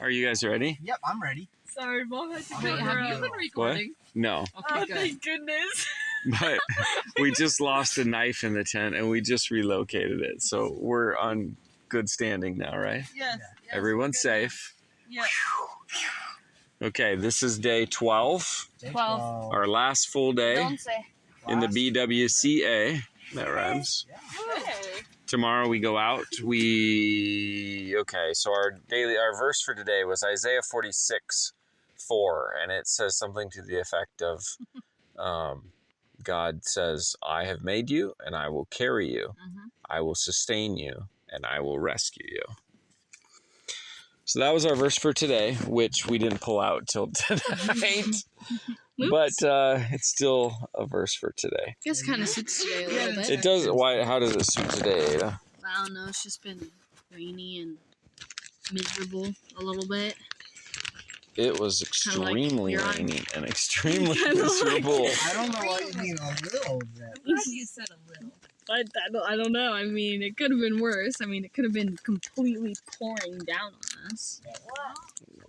Are you guys ready? Yep, I'm ready. Sorry, Mom had to Wait, come have around. you been recording? No, Okay, good. Thank goodness. but we just lost a knife in the tent and we just relocated it. So we're on good standing now, right? Yes. Everyone's safe. Yeah. Okay, this is day 12, Day 12. our last full day Don't say. in the Last- BWCA. That rhymes. Yeah. Hey. Tomorrow we go out. So our verse for today was Isaiah 46:4, and it says something to the effect of, God says, "I have made you, and I will carry you. I will sustain you, and I will rescue you." So that was our verse for today, which we didn't pull out till tonight. But it's still a verse for today. This kind of suits today a little bit. It does. Why? How does it suit today, Ada? I don't know. It's just been rainy and miserable a little bit. It was Kinda like extremely you're on- rainy and extremely Kinda like- miserable. I don't know what you mean a little bit. I'm glad you said a little. I don't know. I mean, it could have been worse. I mean, it could have been completely pouring down on us.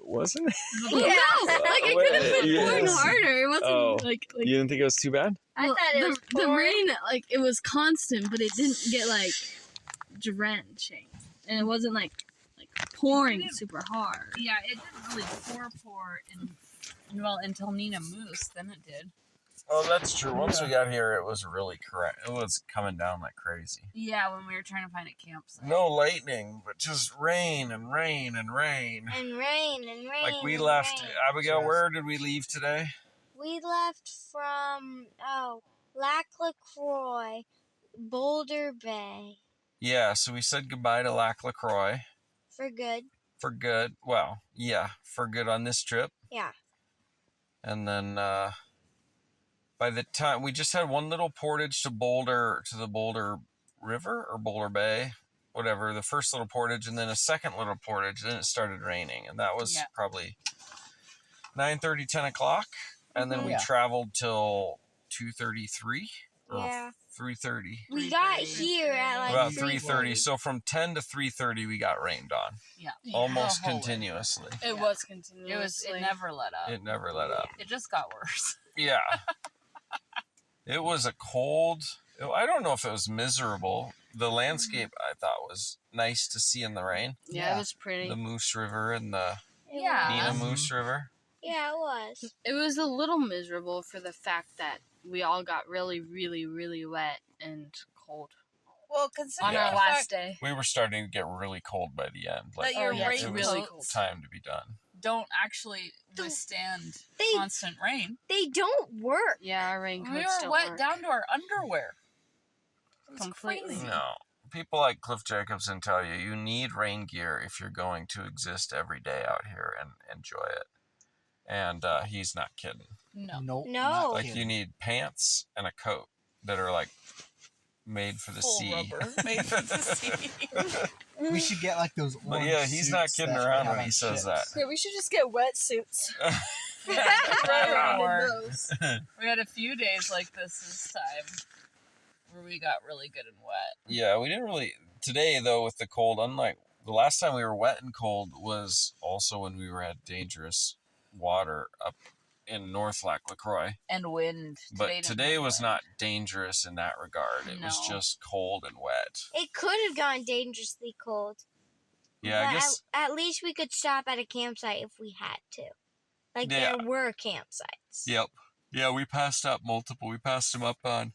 Wasn't it? No, like it could have been pouring Yes. harder. It wasn't Oh. like You didn't think it was too bad? I thought it was the rain, like it was constant, but it didn't get like drenching, and it wasn't like pouring super hard. Yeah, it didn't really pour until Nina Moose. Then it did. Oh, that's true. Once we got here, it was really correct. It was coming down like crazy. Yeah, when we were trying to find a campsite. No lightning, but just rain and rain and rain. And rain and rain. Like we and left. rain. Abigail, where did we leave today? We left from Lac LaCroix, Boulder Bay Yeah, so we said goodbye to Lac LaCroix for good. for good. Well, yeah, for good on this trip. Yeah. And then by the time we just had one little portage to the Boulder River or Boulder Bay, whatever, the first little portage, and then a second little portage, then it started raining, and that was probably 9:30, 10 o'clock, and then we traveled till 2:33 or Yeah. 3:30. We got here at like About 3:30. 3:30. So from 10 to 3:30 we got rained on. Yeah. Almost The whole way. continuously. It was continuous. It never let up. It never let up. It just got worse. Yeah. It was a cold. I don't know if it was miserable. The landscape I thought was nice to see in the rain. Yeah, it was pretty. The Moose River and the Yeah. Nina Moose River. Yeah, it was. It was a little miserable for the fact that we all got really, really, really wet and cold Well, considering on our the last fact day. We were starting to get really cold by the end. Like that your yeah, it rain was really coats time to be done. don't actually withstand They constant rain. they don't work. Yeah, our raincoats We were don't wet work. down to our underwear. It was Completely. crazy. No. People like Cliff Jacobson tell you you need rain gear if you're going to exist every day out here and enjoy it. And he's not kidding. No. Nope. No. not Like kidding. you need pants and a coat that are like made for the Full sea. rubber made for the sea. We should get like those. But orange yeah, he's not suits kidding that around they have when he on says ships. Yeah, we should just get wetsuits. We had a few days like this time where we got really good and wet. Yeah, we didn't really. Today, though, with the cold, unlike the last time we were wet and cold was also when we were at dangerous water up in North Lac LaCroix. And wind. But didn't today have was wind. not dangerous in that regard. It was No. just cold and wet. It could have gone dangerously cold. Yeah, but I guess. at least we could stop at a campsite if we had to. Like Yeah. there were campsites. Yep. Yeah, we passed up multiple. We passed them up on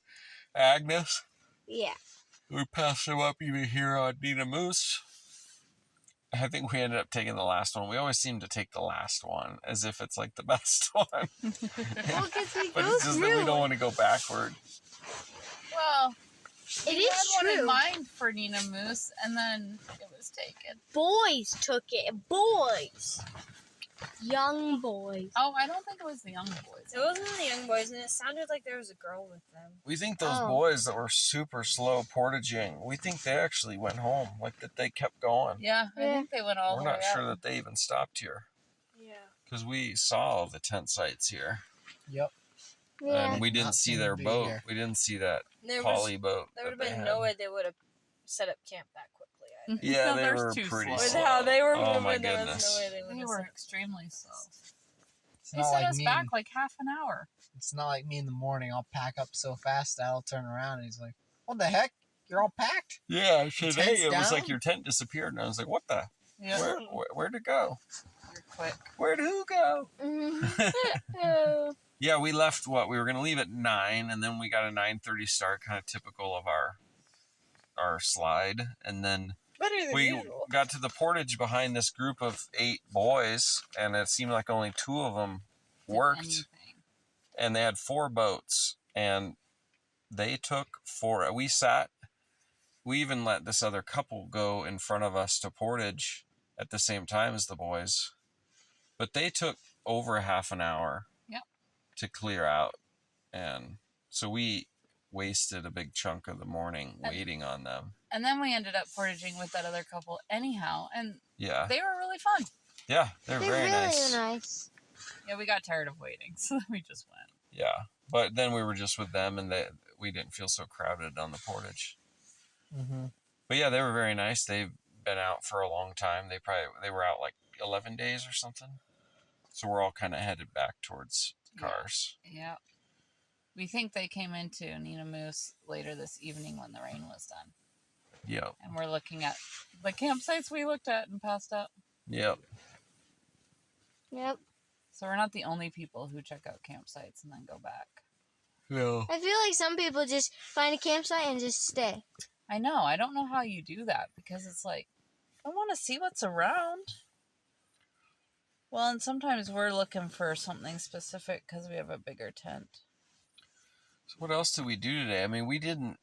Agnes. Yeah. We passed them up even here on Nina Moose. I think we ended up taking the last one. We always seem to take the last one as if it's like the best one. Well, because we But go it's just that we through. don't want to go backward. Well, It we is had one in true. mind for Nina Moose, and then it was taken. Boys took it. Boys. Young boys. Oh, I don't think it was the young boys. It wasn't the young boys, and it sounded like there was a girl with them. We think those Oh. boys that were super slow portaging, we think they actually went home, like that they kept going. Yeah, I think they went all We're the way not sure up. that they even stopped here Yeah. because we saw the tent sites here Yep. Yeah. and we didn't Not see seem their to be boat. here. We didn't see that There poly boat. would have that they been had. no way they would have set up camp that quickly. I think. Yeah, No, they they're were too pretty slow. With slow. how they were Oh moving, my there was goodness. no way they would They were extremely slow. It's They not set like us me. back like half an hour. It's not like me in the morning. I'll pack up so fast that I'll turn around and he's like, "What the heck? You're all packed?" Yeah, tent's today it was down? like your tent disappeared, and I was like, "What the? Yeah. Where'd it go? You're quick. Where'd who go?" Mm-hmm. Yeah, we left. What we were gonna leave at 9, and then we got a 9:30 start, kind of typical of our slide, and then Better than we usual. got to the portage behind this group of 8 boys, and it seemed like only 2 of them worked, Anything. and they had 4 boats, and they took 4. We even let this other couple go in front of us to portage at the same time as the boys, but they took over half an hour Yep. to clear out, and so we wasted a big chunk of the morning waiting on them. And then we ended up portaging with that other couple anyhow, and Yeah, they were really fun. yeah, they're They're very really nice. nice. Yeah, we got tired of waiting, so we just went. Yeah, but then we were just with them, and we didn't feel so crowded on the portage. Mm-hmm. But yeah, they were very nice. They've been out for a long time. They were out like 11 days or something. So we're all kind of headed back towards cars. Yeah. We think they came into Nina Moose later this evening when the rain was done. Yep. And we're looking at the campsites we looked at and passed up. Yep. Yep. So we're not the only people who check out campsites and then go back. No. I feel like some people just find a campsite and just stay. I know. I don't know how you do that because it's like, I want to see what's around. Well, and sometimes we're looking for something specific because we have a bigger tent. So what else did we do today? I mean, we didn't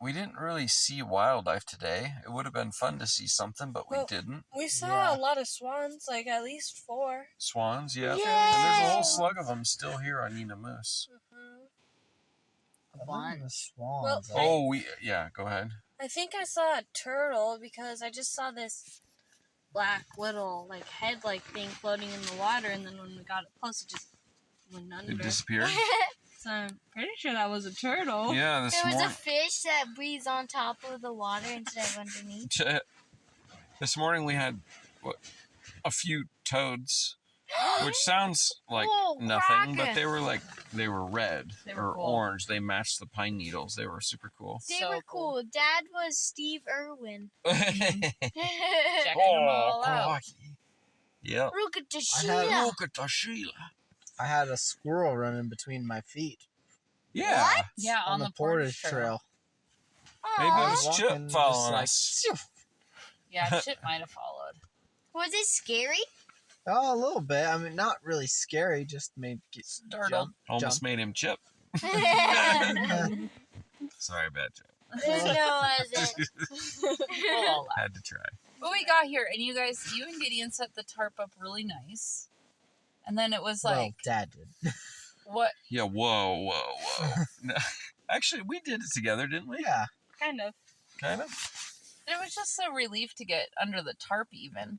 really see wildlife today. It would have been fun to see something, but we Well, didn't. We saw Yeah. a lot of swans, like at least 4. Swans, yeah. Yay! And there's a whole slug of them still here on Nina Moose. A bunch. The swans. Oh, go ahead. I think I saw a turtle because I just saw this black little like head-like thing floating in the water, and then when we got it close, it just went under. It disappeared. So I'm pretty sure that was a turtle. Yeah, this There was a morning. fish that breathes on top of the water instead of underneath. This morning we had a few toads, which sounds like Whoa, nothing, but cracker. they were red They were or cool. orange. They matched the pine needles. They were super cool. They So were cool. Dad was Steve Irwin. Checking them all out. crikey. Yep. Look at the I Sheila. had- Look at the Sheila. I had a squirrel running between my feet Yeah. What? Yeah, on the portage trail. Maybe it Aw. was Walking, Chip just following like, us. phew. Yeah, Chip might have followed. Was it scary? Oh, a little bit. I mean, not really scary. Just made Startled. jump. Almost made him Chip. No, Sorry, bad joke. it wasn't. We'll all laugh. Had to try. But we got here, and you and Gideon set the tarp up really nice. And then it was Well, like, Dad did. what? Yeah, whoa. No, actually, we did it together, didn't we? Yeah. Kind of. Kind of. It was just a relief to get under the tarp even.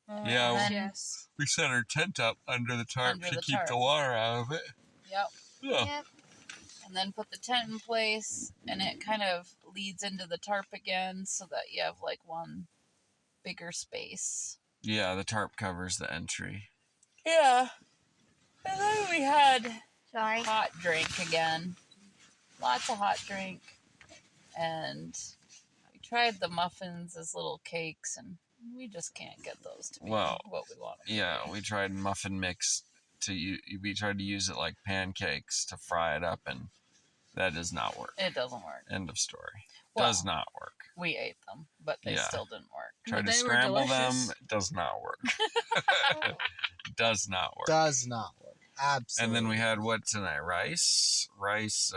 Yeah, And then- Yes. We set our tent up under the tarp Under to the keep tarp. the water out of it. Yep. Yeah. Yep. And then put the tent in place, and it kind of leads into the tarp again so that you have like one bigger space. Yeah, the tarp covers the entry. Yeah. And then we had Sorry. hot drink again. Lots of hot drink. And we tried the muffins as little cakes, and we just can't get those to be Well, what we want. Yeah, we tried muffin mix we tried to use it like pancakes to fry it up, and that does not work. It doesn't work. End of story. Well, Does not work. We ate them, but they Yeah. still didn't work. Tried to they were scramble them. delicious. It does not work. Does not work. Does not work. Absolutely. And then we had what tonight? Rice, Teriyaki rice.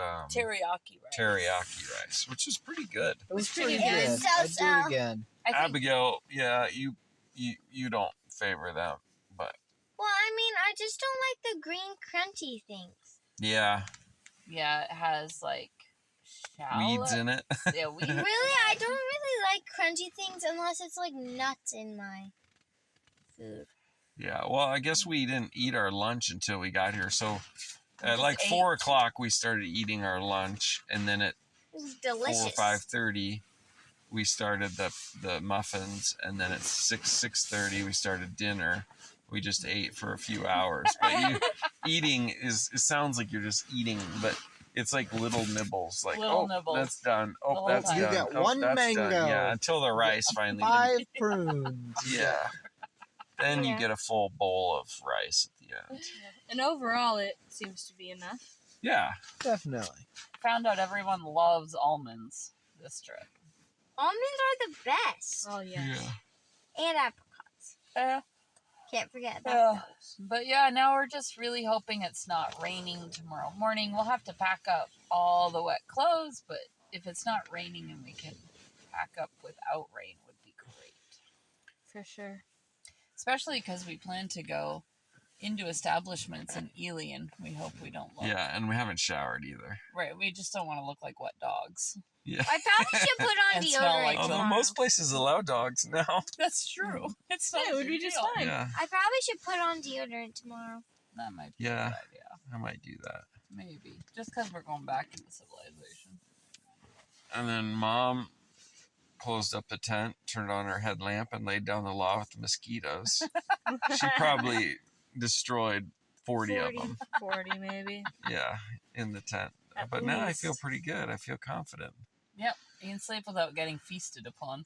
teriyaki rice, which is pretty good. It was pretty pretty good. good. So, I'd do so. it again. I think Abigail, yeah, you don't favor them, but Well, I mean, I just don't like the green crunchy things. yeah, yeah, it has like weeds in it. Yeah, weeds. Really, I don't really like crunchy things unless it's like nuts in my food. Yeah, well, I guess we didn't eat our lunch until we got here. So at just like ate. 4 o'clock, we started eating our lunch, and then at It was 4 or delicious. 5:30, we started the muffins, and then at 6:30 we started dinner. We just ate for a few hours. But eating it sounds like you're just eating, but it's like little nibbles. Like, Little nibbles. that's done. The Oh, whole that's time. You done. get Oh, one that's mango. done. Yeah, until the rice finally. 5 prunes. Yeah. Then you Yeah. get a full bowl of rice at the end. And overall, it seems to be enough. Yeah. Definitely. Found out everyone loves almonds this trip. Almonds are the best. Oh yeah. And apricots. Yeah. Can't forget Yeah. about those. But yeah, now we're just really hoping it's not raining tomorrow morning. We'll have to pack up all the wet clothes, but if it's not raining and we can pack up without rain would be great. For sure. Especially because we plan to go into establishments in Ely and we hope we don't look. Yeah, and we haven't showered either. Right, we just don't want to look like wet dogs. Yeah. I probably should put on And smell deodorant like Although tomorrow. most places allow dogs now. That's true. It's not Yeah, it a would big be just deal. fine. Yeah. I probably should put on deodorant tomorrow. That might be Yeah. a good idea. I might do that. Maybe. Just because we're going back into civilization. And then Mom closed up the tent, turned on her headlamp, and laid down the law with the mosquitoes. She probably destroyed 40 of them. 40 maybe. Yeah, in the tent. At But now I least. feel pretty good. I feel confident. Yep. You can sleep without getting feasted upon.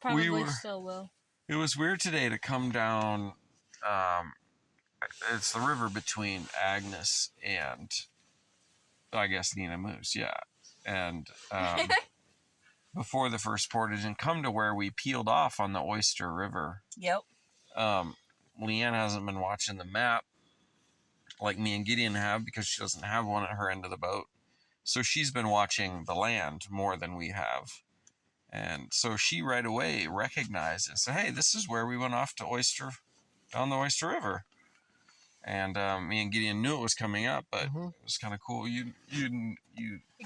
Probably were- still will. It was weird today to come down. It's the river between Agnes and, I guess, Nina Moose. Yeah. And before the first portage, and come to where we peeled off on the Oyster River. Yep. Leanne hasn't been watching the map like me and Gideon have because she doesn't have one at her end of the boat. So she's been watching the land more than we have. And so she right away recognized and said, hey, this is where we went off to down the Oyster River. And me and Gideon knew it was coming up, but Mhm. it was kind of cool. You could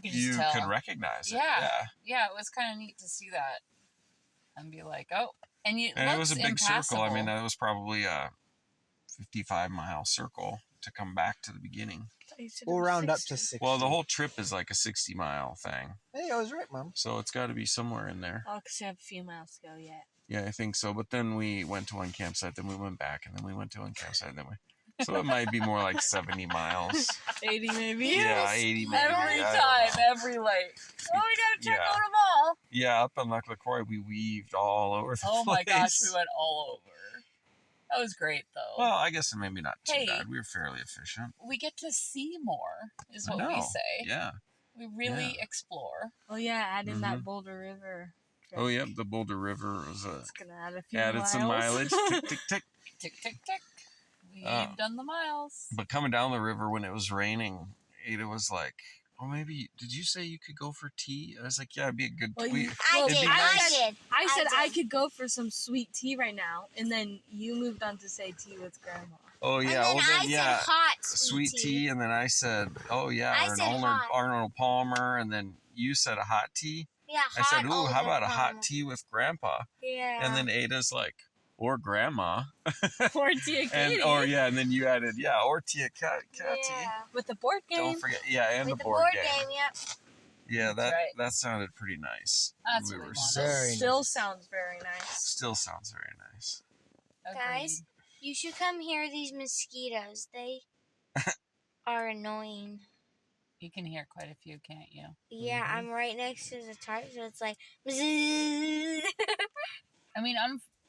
just tell. could recognize it. Yeah. Yeah, it was kind of neat to see that and be like, oh. And And it was a big circle. I mean, impassable. that was probably a 55-mile circle to come back to the beginning. We'll round up to 60. Well, the whole trip is like a 60-mile thing. Hey, I was right, Mom. So it's got to be somewhere in there. Oh, because you have a few miles to go yet. Yeah, I think so. But then we went to one campsite, then we went back, and then we went to one campsite, then we... So it might be more like 70 miles. 80 maybe. Yeah, 80 maybe. Every I don't time, know. every lake. Oh, we gotta check Yeah. out them all. Yeah, up in Lac LaCroix, we weaved all over the Oh place. my gosh, we went all over. That was great, though. Well, I guess maybe not too Hey. bad. We were fairly efficient. We get to see more, is I what we know. say. Yeah. We really Yeah. explore. Oh yeah, add in Mhm. that Boulder River. trip. Oh, yep, the Boulder River was It's gonna add a few added miles. some mileage. Tick, tick, tick. Tick, tick, tick. We've done the miles. But coming down the river when it was raining, Ada was like, "Oh, maybe did you say you could go for tea?" I was like, "Yeah, it'd be a good." Well, we- you- I Well, did. it'd be I nice. did. I said I did. could go for some sweet tea right now, and then you moved on to say tea with grandma. Oh yeah, And then well I then yeah, said hot sweet tea, and then I said, "Oh yeah, I said hot. Arnold Palmer," and then you said a hot tea. Yeah, hot. I said, "Ooh, how about a hot Alder tea with Grandpa?" Yeah. And then Ada's like, "Or Grandma," Or tea and and then you added, "Yeah, or tea cat tea." yeah. with the board game. Don't forget, yeah, and With the board game. yep. Yeah, That's right. that sounded pretty nice. That's we what we were wanted. Very Still nice. sounds very nice. still sounds very nice. Guys, you should come hear these mosquitoes. They are annoying. You can hear quite a few, can't you? Yeah, Mhm. I'm right next to the tarp, so it's like. I mean,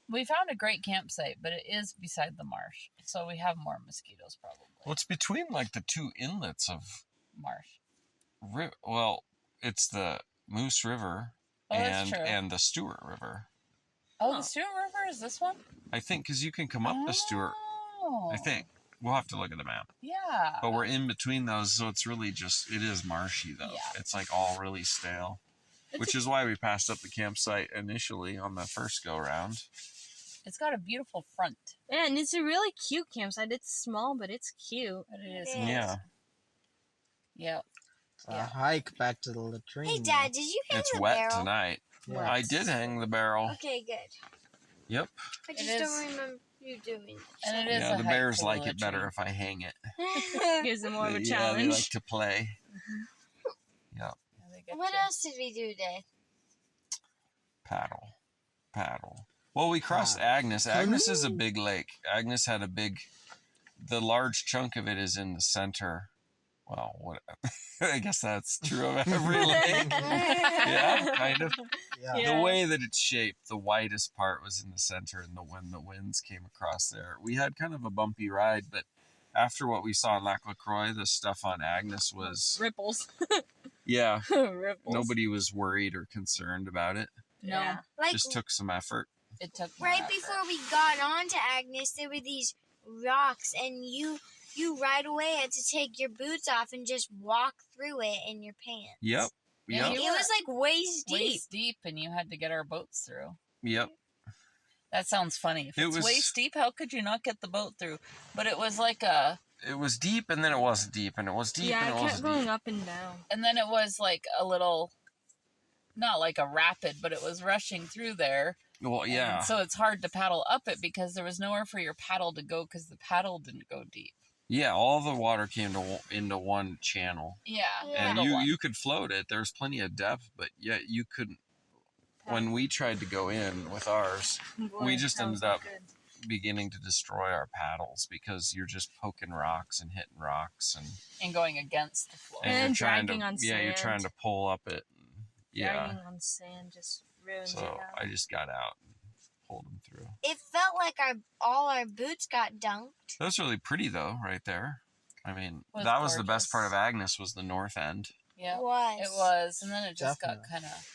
we found a great campsite, but it is beside the marsh, so we have more mosquitoes probably. Well, it's between like the two inlets of Marsh. well, it's the Moose River Oh, that's true. and the Stewart River. Oh, the Stewart River is this one? I think because you can come up the Stewart. Oh, I think we'll have to look at the map. Yeah. But we're in between those, so it's really just it is marshy though. Yeah. It's like all really stale, which is why we passed up the campsite initially on the first go round. It's got a beautiful front. Yeah, and it's a really cute campsite. It's small, but it's cute. But it is. It nice. Yeah, Yep. A hike back to the latrine. Hey, Dad, did you hang it's the wet barrel? tonight. Yeah. I did hang the barrel. Okay, good. Yep. I It just is. don't remember you doing And it is Yeah, a the hike bears to the like it better latrine. if I hang it. it. Gives them more of a Yeah, challenge. they like to play. Yeah, they get What you. else did we do today? Paddle. Well, we crossed Agnes. Agnes is a big lake. Agnes had the large chunk of it is in the center. Well, what? I guess that's true of every lake. Yeah, kind of. Yeah. The way that it's shaped, the widest part was in the center, and when the winds came across there, we had kind of a bumpy ride. But after what we saw in Lac La Croix, the stuff on Agnes was Ripples. yeah. Ripples. Nobody was worried or concerned about it. No, Yeah. Like Just took some effort. it took more right effort. before we got onto Agnes, there were these rocks, and you right away had to take your boots off and just walk through it in your pants. Yep. Yeah, Yep. It was like waist deep. Waist deep, and you had to get our boats through. Yep. That sounds funny. If It it's was- waist deep, how could you not get the boat through? But it was like a, It was deep, and then it wasn't deep, and it was deep, Yeah, and I it kept wasn't going deep. up and down. and then it was like a little, not like a rapid, but it was rushing through there. Well, yeah. And so it's hard to paddle up it because there was nowhere for your paddle to go because the paddle didn't go deep. Yeah, all the water came into one channel. Yeah. Yeah. And little one. you could float it. There was plenty of depth, but yet you couldn't. When we tried to go in with ours, we just that was ended up good. beginning to destroy our paddles because you're just poking rocks and hitting rocks, and going against the floor. And you're trying dragging to on you're sand. trying to pull up it. Yeah. Dragging on sand just ruins So it out. I just got out and pulled them through. It felt like all our boots got dunked. That was really pretty though, right there. I mean, Was that was the best part of gorgeous. Agnes was the north end. Yeah. Was. It was. And then it just got Definitely. kind of,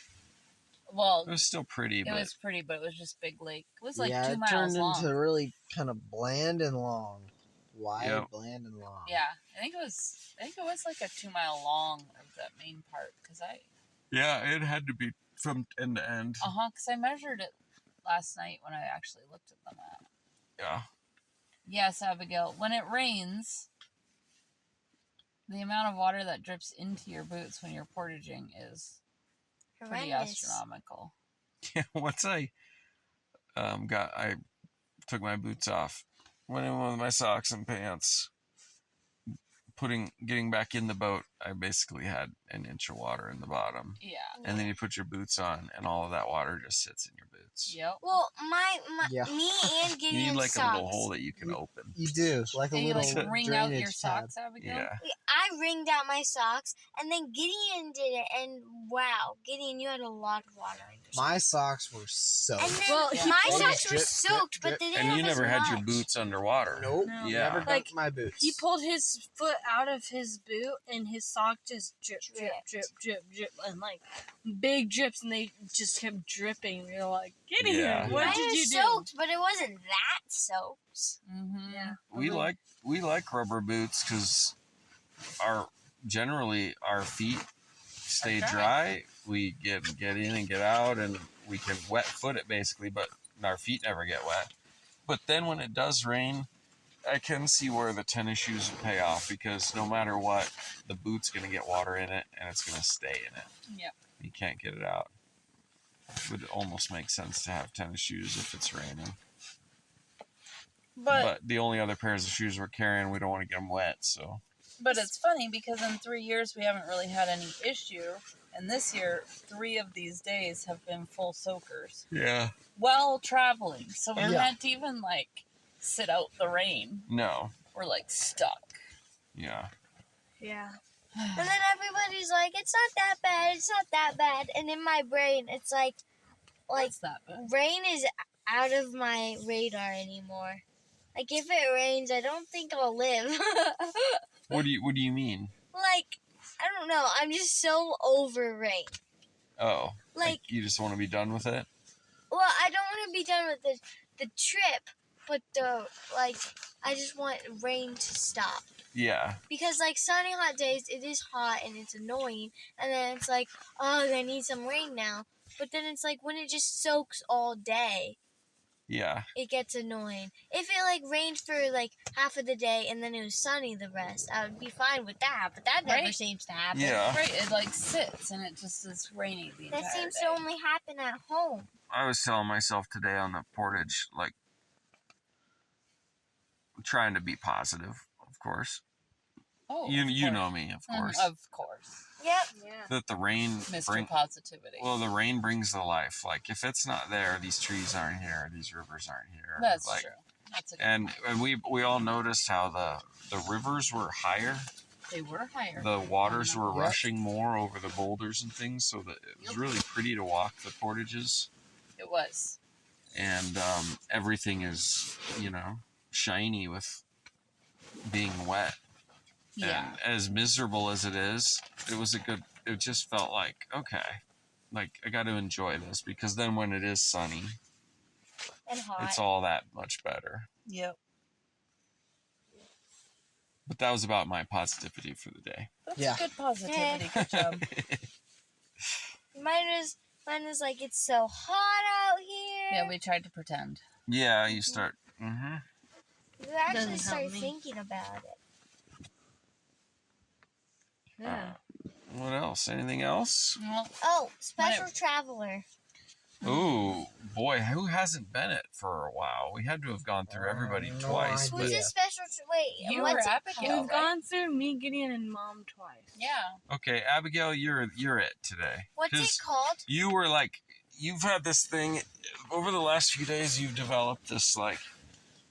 well, It was still pretty, it but was pretty, but it was just big lake. It was like yeah, 2 it miles turned long. into really kind of bland and long. Wide, Yep. bland and long. Yeah, I think it was like a 2 mile long of that main part because yeah, it had to be from end to end. because I measured it last night when I actually looked at the map. Yeah. Yes, Abigail, when it rains, the amount of water that drips into your boots when you're portaging is pretty Horrendous. astronomical. Yeah, once I took my boots off, went in with my socks and pants, getting back in the boat, I basically had an inch of water in the bottom. Yeah. And then you put your boots on, and all of that water just sits in your boots. Yep. Well, Yeah. me and You Gideon's need like socks. a little hole that you can open. You do, like a And you little like wring out drainage your tab. socks, Abigail? Yeah. I wringed out my socks, and then Gideon did it, and wow, Gideon, you had a lot of water on your socks. My socks were soaked. And then Well, my he- socks were drip, soaked, drip, but drip. they didn't And have you as never had your much. boots underwater. Nope. No. Yeah. Never Like, dunked my boots. He pulled his foot out of his boot and his sock just drip, drip, drip, Dripped. drip, drip, and like big drips, and they just kept dripping. We were like, "Get in Yeah. here! What Mine did you was do?" soaked, but it wasn't that soaked. Mm-hmm. Yeah, We like rubber boots because generally our feet stay Are dry. dry. We get in and get out, and we can wet foot it basically, but our feet never get wet. But then when it does rain, I can see where the tennis shoes would pay off because no matter what, the boot's gonna get water in it and it's gonna stay in it. Yep. You can't get it out. It would almost make sense to have tennis shoes if it's raining. But the only other pairs of shoes we're carrying, we don't want to get them wet, so. But it's funny because in 3 years we haven't really had any issue, and this year 3 of these days have been full soakers Yeah. while traveling. So we Yeah. can't even like sit out the rain. No. We're like stuck. Yeah. yeah. And then everybody's like, "It's not that bad. It's not that bad." And in my brain, it's like What's that? Bit? rain is out of my radar anymore. Like if it rains, I don't think I'll live. What do you mean? Like I don't know. I'm just so over rain. Oh. Like You just want to be done with it? well, I don't want to be done with the trip, but I just want rain to stop. Yeah. Because like sunny hot days, it is hot and it's annoying, and then it's like, oh, I need some rain now. But then it's like when it just soaks all day, Yeah. it gets annoying. If it like rained for like half of the day and then it was sunny the rest, I would be fine with that. But that never Right. seems to happen. Yeah. Right, it like sits and it just is raining the entire That seems day. to only happen at home. I was telling myself today on the portage, like, trying to be positive, of course. Oh, You of course. know me, of Mhm, course. Of course. Yep. Yeah. that the rain Mr. Positivity. well, the rain brings the life. Like if it's not there, these trees aren't here, these rivers aren't here. That's like, true. That's a good And point. and we all noticed how the rivers were higher. They were higher. The waters were Yep. rushing more over the boulders and things, so that it was really pretty to walk the portages. It was. And everything is, shiny with being wet. Yeah. And as miserable as it is, it just felt like, okay, like I got to enjoy this, because then when it is sunny, And hot. it's all that much better. Yep. But that was about my positivity for the day. That's Yeah. good positivity. Good job. Mine was like, it's so hot out here. Yeah, we tried to pretend. Yeah, you start. We actually Doesn't help started me. thinking about it. Yeah. What else? Anything else? Well, Oh, special traveler. Ooh, boy, who hasn't been it for a while? We had to have gone through everybody No twice. idea. Who's Yeah. a special? Wait, you what's were it Abigail, called? We've right? gone through me, Gideon, and Mom twice. Yeah. Okay, Abigail, you're it today. What's 'Cause it called? you were like, you've had this thing over the last few days. You've developed this like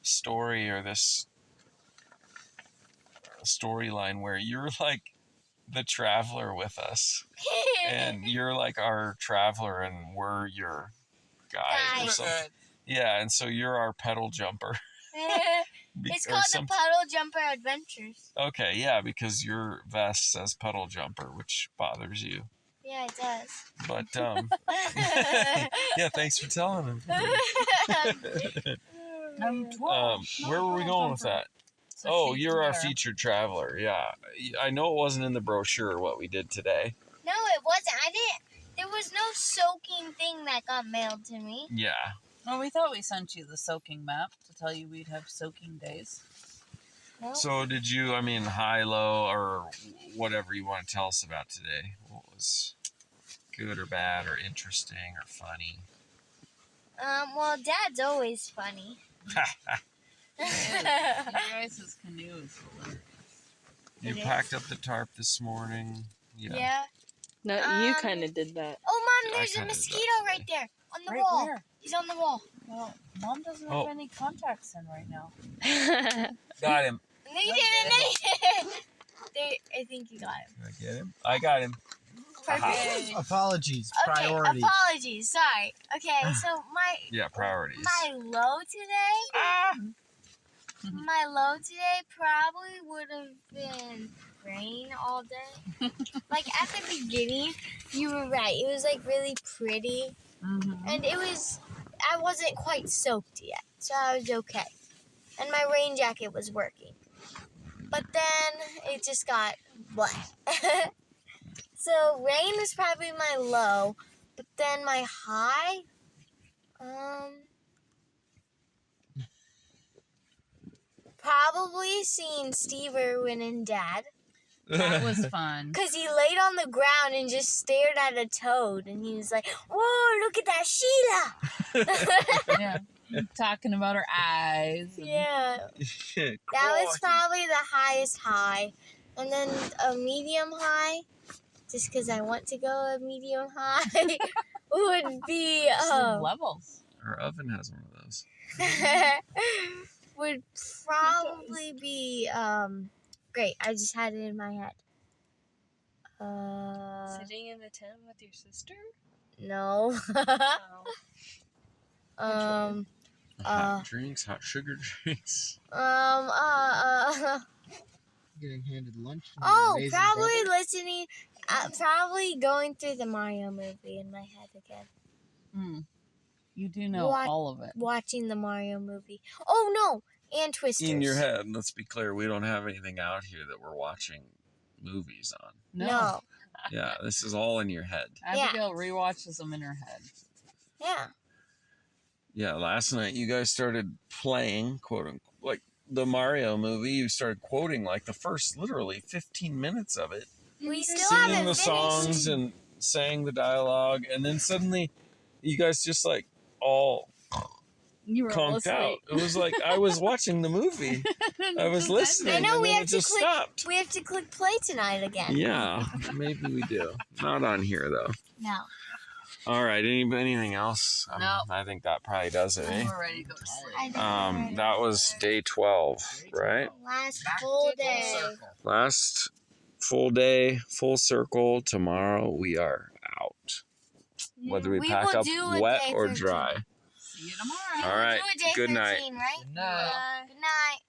story or this storyline where you're like the traveler with us, and you're like our traveler, and we're your guide or Guide. something. Yeah, and so you're our pedal jumper. It's Or called the some- Puddle Jumper Adventures. Okay, yeah, because your vest says pedal jumper, which bothers you. Yeah, it does. But yeah, thanks for telling him. Where were we going with that? So Oh, she you're our can featured traveler. Yeah, I know it wasn't in the brochure what we did today. No, it wasn't. I didn't. There was no soaking thing that got mailed to me. Yeah. Well, we thought we sent you the soaking map to tell you we'd have soaking days. No. So did you? I mean, high, low, or whatever you want to tell us about today? What was good or bad or interesting or funny? Well, Dad's always funny. You guys' canoe is hilarious. You It packed up the tarp this morning. Yeah. No, you kind of did that. Oh, Mom, I there's a kinda did mosquito that right today. there on the Right wall. where? He's on the wall. Well, Mom doesn't Oh. have any contacts in right now. Got him. No, you No, didn't. No, you didn't. I think you got him. Did I get him? I got him. Perfect. Apologies. Okay, Priorities. apologies. Sorry. Okay, so Yeah, priorities. my low today. My low today probably would have been rain all day. Like at the beginning, you were right. It was like really pretty, Mm-hmm. and I wasn't quite soaked yet, so I was okay. And my rain jacket was working, but then it just got wet. So rain was probably my low, but then my high, probably seeing Steve Irwin and Dad. That was fun. Because he laid on the ground and just stared at a toad. And he was like, whoa, look at that Sheila. Yeah. Talking about her eyes. and- Yeah. That was probably the highest high. And then a medium high, just because I want to go a medium high, would be, Some levels. Our oven has one of those. would probably be, great. I just had it in my head. Sitting in a tent with your sister? No. Oh. Hot drinks, hot sugar drinks. Getting handed lunch. from Oh, your amazing probably brother. listening, probably going through the Mario movie in my head again. Mm. You do know What? all of it. Watching the Mario movie. Oh, no. And Twisters. In your head, let's be clear, we don't have anything out here that we're watching movies on. No. Yeah, this is all in your head. Abigail rewatches them in her head. Yeah. Yeah, last night you guys started playing, quote unquote, like the Mario movie. You started quoting like the first literally 15 minutes of it, We still singing haven't the finished. songs and saying the dialogue, and then suddenly you guys just like all You were all conked out. asleep. It was like I was watching the movie. I was listening. I know and we then have it to just click. stopped. We have to click play tonight again. Yeah, maybe we do. Not on here though. No. All right. Anything else? No. I think that probably does it. Eh? We're ready to go to sleep. I don't know. That was day 12, right? Last full day. Last full day, full circle. Tomorrow we are out. Whether we We pack will up do a wet day or 13. dry. See you tomorrow. All right. We'll do a day Good night. 13, right? Good night. Good night.